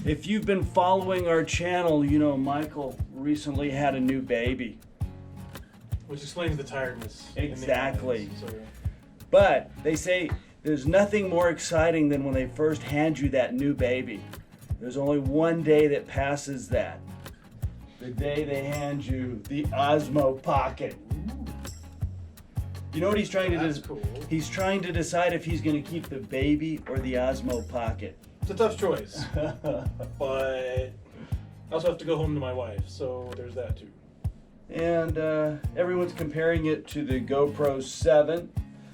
If you've been following our channel, you know Michael recently had a new baby. Which explains the tiredness. Exactly. In the eyes, so. But they say there's nothing more exciting than when they first hand you that new baby. There's only one day that passes that. The day they hand you the Osmo Pocket. You know what he's trying to do? Cool. He's trying to decide if he's going to keep the baby or the Osmo Pocket. It's a tough choice. But I also have to go home to my wife, so there's that too. And everyone's comparing it to the GoPro 7.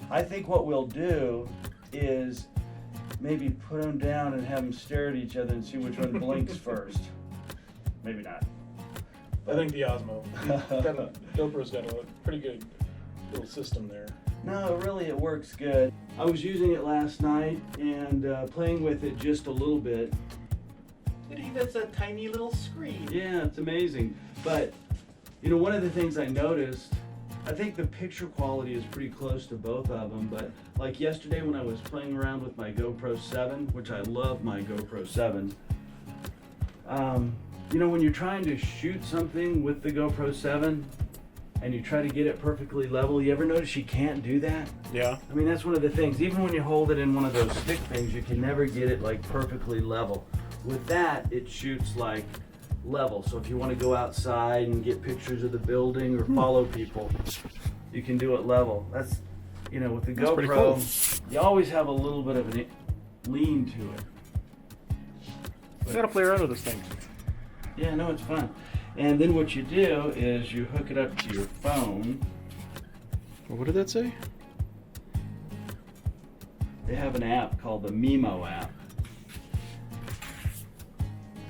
I think what we'll do is maybe put them down and have them stare at each other and see which one blinks first. Maybe not. I think the Osmo. GoPro's got a pretty good little system there. No, really, it works good. I was using it last night and playing with it just a little bit. That's a tiny little screen. Yeah, it's amazing. But, you know, one of the things I noticed, I think the picture quality is pretty close to both of them, but like yesterday when I was playing around with my GoPro 7, which I love my GoPro 7, you know, when you're trying to shoot something with the GoPro 7 and you try to get it perfectly level, you ever notice you can't do that? Yeah. I mean, that's one of the things. Even when you hold it in one of those stick things, you can never get it like perfectly level. With that, it shoots like level. So if you want to go outside and get pictures of the building or follow people, you can do it level. That's, you know, with the That's pretty GoPro, cool. you always have a little bit of a lean to it. You gotta play around with this thing. Yeah, no, it's fun. And then what you do is you hook it up to your phone. What did that say? They have an app called the Mimo app.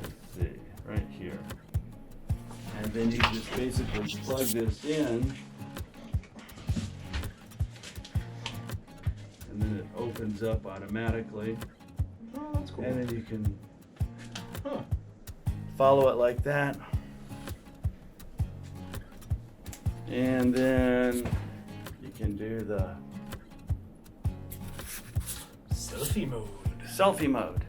Let's see, right here. And then you just basically plug this in. And then it opens up automatically. Oh, that's cool. And then you can follow it like that. And then you can do the Selfie mode. selfie mode.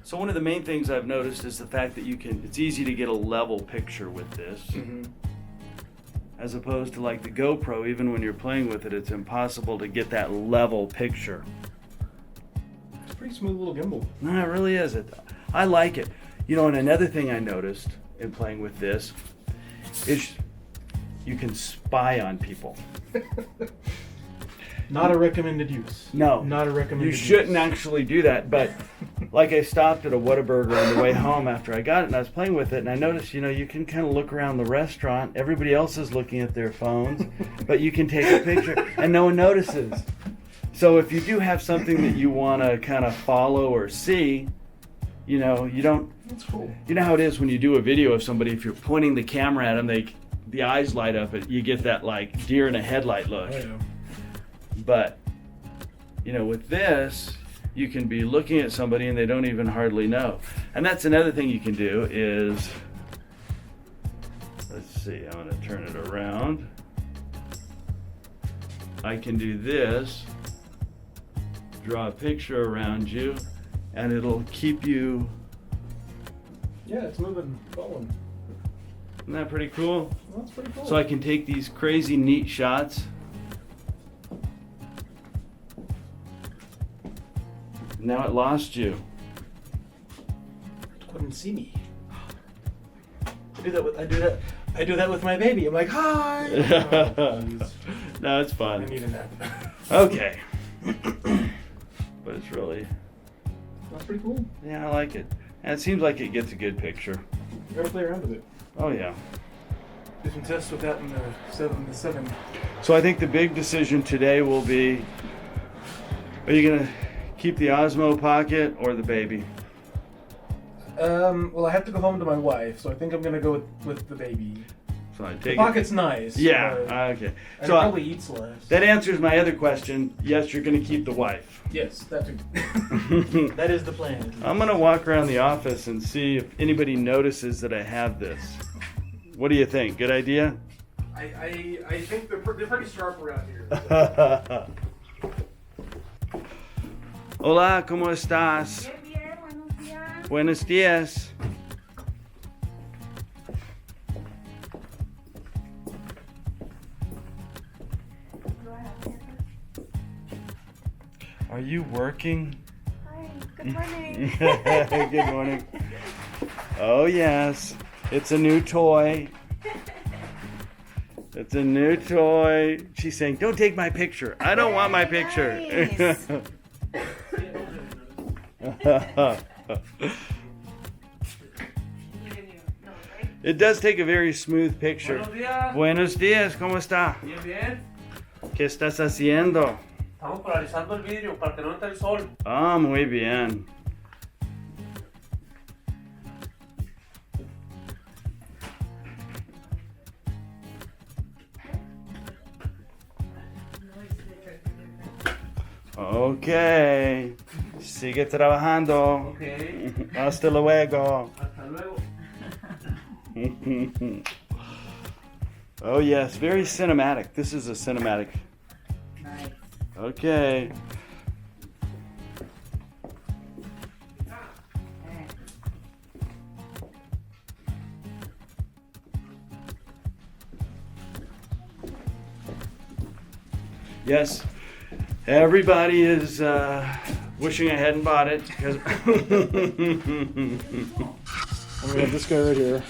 So one of the main things I've noticed is the fact that it's easy to get a level picture with this. Mm-hmm. As opposed to like the GoPro, even when you're playing with it, it's impossible to get that level picture. It's a pretty smooth little gimbal. No, it really is. I like it. You know, and another thing I noticed in playing with this is you can spy on people. Not a recommended use. No. Not a recommended use. You shouldn't actually do that, but like I stopped at a Whataburger on the way home after I got it and I was playing with it and I noticed, you know, you can kind of look around the restaurant. Everybody else is looking at their phones, but you can take a picture and no one notices. So if you do have something that you want to kind of follow or see, you know, you don't. That's cool. You know how it is when you do a video of somebody, if you're pointing the camera at them, the eyes light up and you get that like deer in a headlight look. Oh, yeah. But, you know, with this, you can be looking at somebody and they don't even hardly know. And that's another thing you can do is, let's see, I'm going to turn it around. I can do this, draw a picture around you, and it'll keep you. Yeah, it's moving, following. Isn't that pretty cool? Well, that's pretty cool. So I can take these crazy neat shots. Now it lost you. Couldn't see me. I do that with my baby. I'm like, hi. Oh, No, it's I fun. need a nap. Okay. But it's really, That's pretty cool. yeah, I like it. And it seems like it gets a good picture. You gotta play around with it. Oh yeah. Did some tests with that in the 7. So I think the big decision today will be, are you gonna keep the Osmo Pocket or the baby? Well, I have to go home to my wife, so I think I'm gonna go with the baby. So I The take Pocket's nice. Yeah, but okay. and it So probably eats less. that answers my other question. Yes, you're gonna keep the wife. Yes, that too. That is the plan. I'm gonna walk around the office and see if anybody notices that I have this. What do you think? Good idea? I think they're pretty sharp around here. Hola, ¿cómo estás? Bien, buenos días. Buenos dias. Are you working? Hi, good morning. Good morning. Oh yes, it's a new toy. It's a new toy. She's saying, "Don't take my picture. I don't want my picture." Nice. It does take a very smooth picture. Buenos días, ¿cómo está? Bien, bien. ¿Qué estás haciendo? Estamos polarizando el vidrio para que no entre el sol. Ah, muy bien. Ok. Sigue trabajando. Ok. Hasta luego. Hasta luego. Oh yes, very cinematic. This is a cinematic. Nice. Okay. Yes, everybody is wishing I hadn't bought it because. We have this guy right here.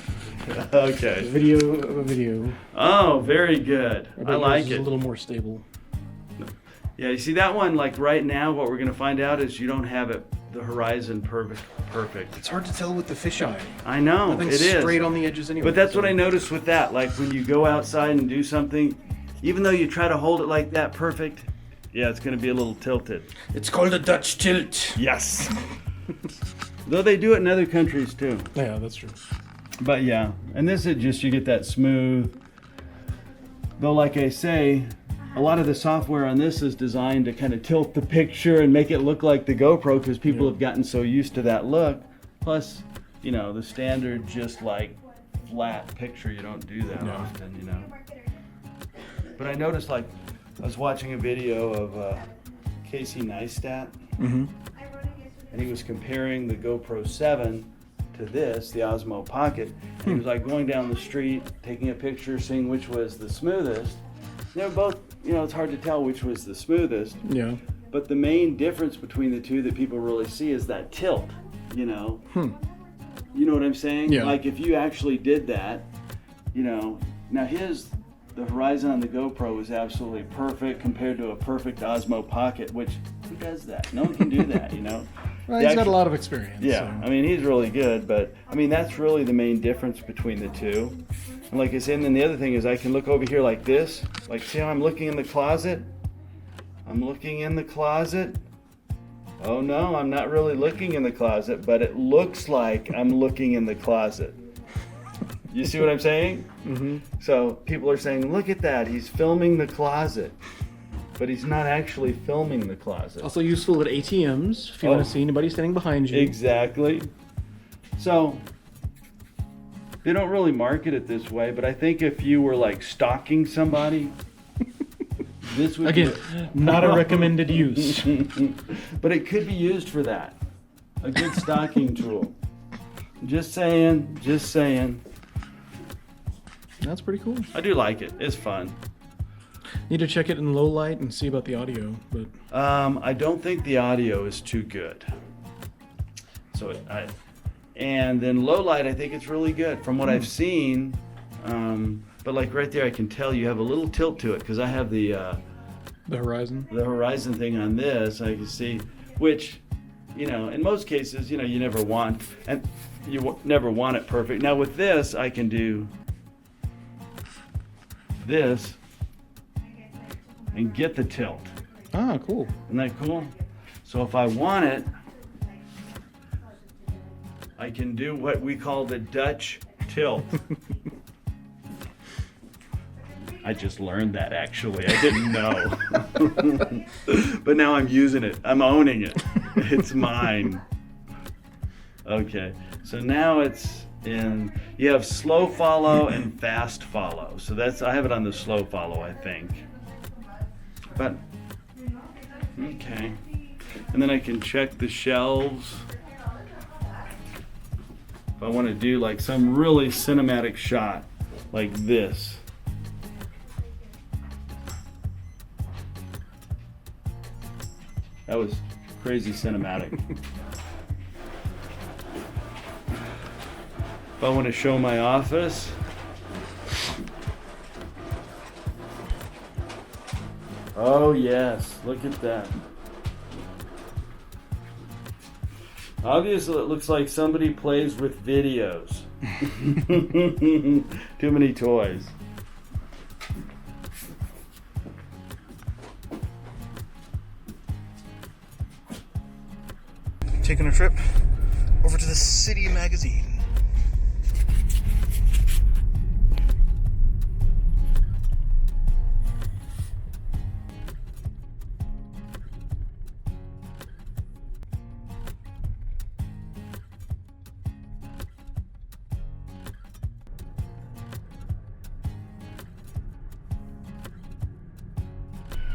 Okay. Video of a video. Oh, very good. I like It's a it. little more stable. Yeah, you see that one, like right now, what we're going to find out is you don't have it, the horizon perfect. It's hard to tell with the fisheye. I know, it Nothing's is. straight on the edges anyway. But that's what so- I noticed with that. Like when you go outside and do something, even though you try to hold it like that perfect, yeah, it's going to be a little tilted. It's called a Dutch tilt. Yes. Though they do it in other countries too. Yeah, that's true. But yeah, and this is just, you get that smooth. Though like I say, a lot of the software on this is designed to kind of tilt the picture and make it look like the GoPro because people Yeah. have gotten so used to that look. Plus, you know, the standard just like flat picture, you don't do that No. often, you know. But I noticed, like, I was watching a video of Casey Neistat, Mm-hmm. and he was comparing the GoPro 7 to this, the Osmo Pocket. And he was like going down the street, taking a picture, seeing which was the smoothest. They were both, you know, it's hard to tell which was the smoothest. Yeah. But the main difference between the two that people really see is that tilt, you know. You know what I'm saying? Yeah. Like if you actually did that, you know, now the horizon on the GoPro is absolutely perfect compared to a perfect Osmo Pocket, which, who does that? No one can do that, you know. Well, The he's got actual- a lot of experience. Yeah, so- I mean, he's really good, but I mean, that's really the main difference between the two. And like I said, and then the other thing is I can look over here like this. Like, see how I'm looking in the closet? I'm looking in the closet. Oh no, I'm not really looking in the closet, but it looks like I'm looking in the closet. You see what I'm saying? Mhm. So people are saying, look at that, he's filming the closet. But he's not actually filming the closet. Also useful at ATMs if you Oh. want to see anybody standing behind you. Exactly. So they don't really market it this way, but I think if you were like stalking somebody, this would Again, be not a recommended use. but it could be used for that. A good stalking tool. Just saying, just saying. That's pretty cool. I do like it. It's fun. Need to check it in low light and see about the audio, but I don't think the audio is too good. So and then low light, I think it's really good from what I've seen. But like right there, I can tell you have a little tilt to it because I have the horizon. horizon thing on this. I can see, which, you know, in most cases, you know, you never want, and you never want it perfect. Now with this, I can do this and get the tilt. Ah, cool. Isn't that cool? So if I want it, I can do what we call the Dutch tilt. I just learned that actually. I didn't know. But now I'm using it. I'm owning it. It's mine. Okay. So now it's in, you have slow follow and fast follow. So that's, I have it on the slow follow, I think. But, okay. And then I can check the shelves. If I want to do like some really cinematic shot like this. That was crazy cinematic. If I want to show my office, oh yes, look at that. Obviously it looks like somebody plays with videos. Too many toys. Taking a trip over to the City magazine.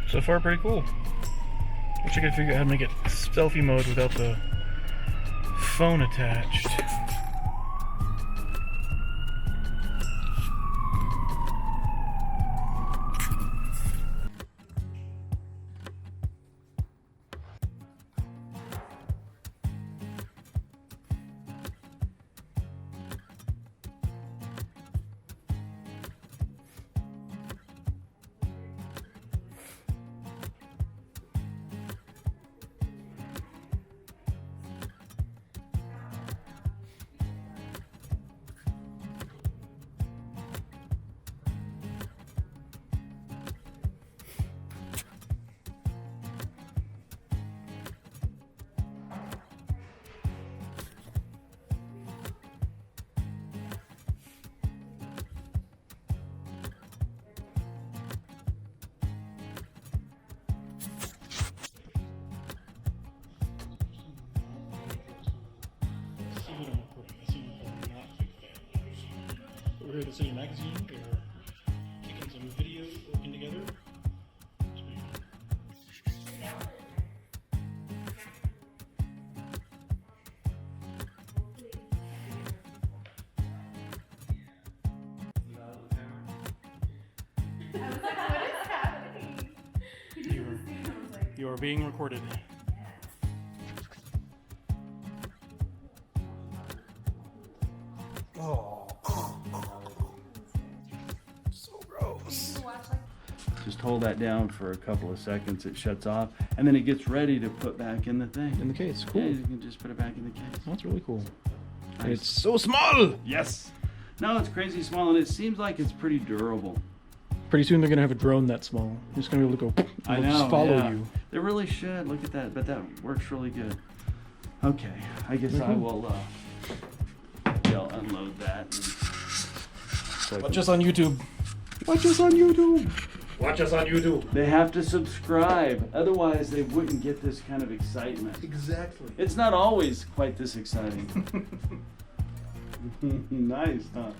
So far, pretty cool. Wish I could figure out how to make it selfie mode without the phone attached. We're here at the City magazine. We're kicking some video, working together. You are being recorded. Oh, so gross. Just hold that down for a couple of seconds, it shuts off, and then it gets ready to put back in the thing. In the case, cool. Yeah, you can just put it back in the case. That's really cool. And Nice. it's so small. Yes! No, it's crazy small, and it seems like it's pretty durable. Pretty soon they're gonna have a drone that small. You're just gonna be able to go. I it'll know, just follow yeah. you. They really should. Look at that, but that works really good. Okay, I guess I will, I'll unload that. And so I Watch can- us on YouTube. Watch us on YouTube! Watch us on YouTube. They have to subscribe, otherwise they wouldn't get this kind of excitement. Exactly. It's not always quite this exciting. Nice, huh?